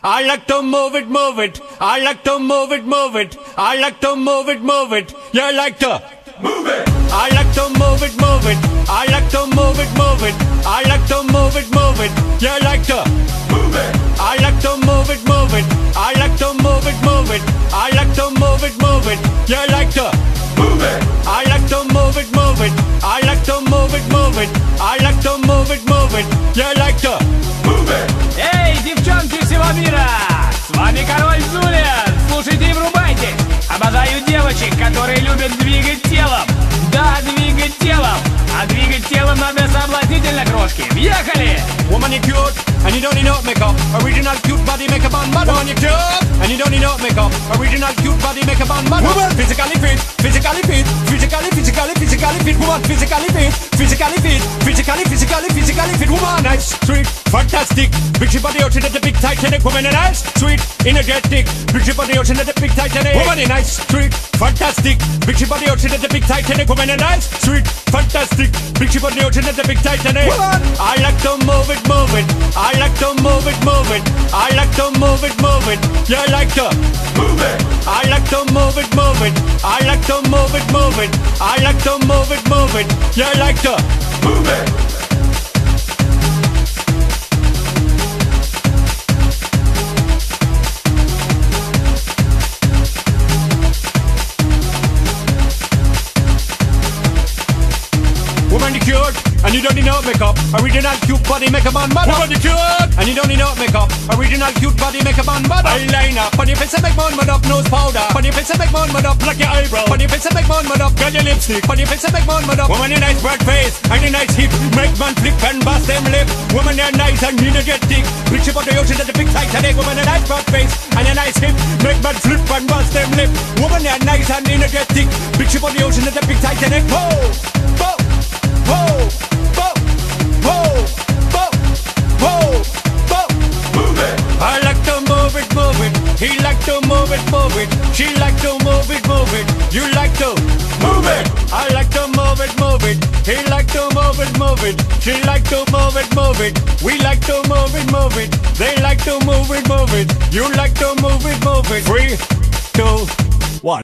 I like to move it, move it. I like to move it, move it. I like to move it, move it. You like to move it. I like to move it, move it. I like to move it, move it. I like to move it, move it. You like to move it. I like to move it, move it. I like to move it, move it. I like to move it, move it. You like to move it. I like to move it, move it. I like to move it, move it. I like to move it, move it. You like to move it. Эй, девчонки всего мира! С вами Король Джулиан! Слушайте и врубайте! Обожаю девочек, которые любят двигать телом! Да, двигать телом! А двигать телом надо соблазнительно, крошки! Въехали! Woman, you cute, and you don't need no makeup. Original cute body makeup on bad. Woman, you cute, and you don't need no makeup. Original cute body makeup on bad. Woman, physically fit, physically fit, physically fit. Woman, physically fit, physically fit, physically fit. Woman, nice, sweet, fantastic. Big shape body, ocean at the big Titanic. Woman, nice, sweet, energetic. Big shape body, ocean at the big Titanic. Woman, nice, sweet, fantastic. Big shape body, ocean at the big Titanic. Woman, nice, sweet, fantastic. Big shape body, ocean at the big Titanic. Woman, I like to move it, move it. I like to move it, move it. I like to move it, move it. You like to move it. I like to move it, move it. I like to move it, move it. I like to move it, move it. You like to move it. Woman, you cute, and you don't need no makeup. Original cute body makeup on bad. Woman, you cute, and you don't need no makeup. Original cute body makeup on bad. Eyeliner, on your face and make man mud up. Nose powder, on your face and make man mud up. Like your eyebrow, on your face and make man mud up. Girl, your lipstick, on your face and make man mud up. Woman, you nice broad face and your nice hip. Make man flip and bust them lip. Woman, you're nice and energetic. Big ship on the ocean at the big Titanic. Woman, a nice broad face and your nice hip. Make man flip and bust them lip. Woman, you're nice and energetic. Big ship on the ocean at the big Titanic. Whoa, whoa. Whoa, whoa, whoa, whoa, whoa, whoa. Move it. I like to move it, move it. He like to move it, move it. She like to move it, move it. You like to move it. I like to move it, move it. He like to move it, move it. She like to move it, move it. We like to move it, move it. They like to move it, move it. You like to move it, move it. 3, 2,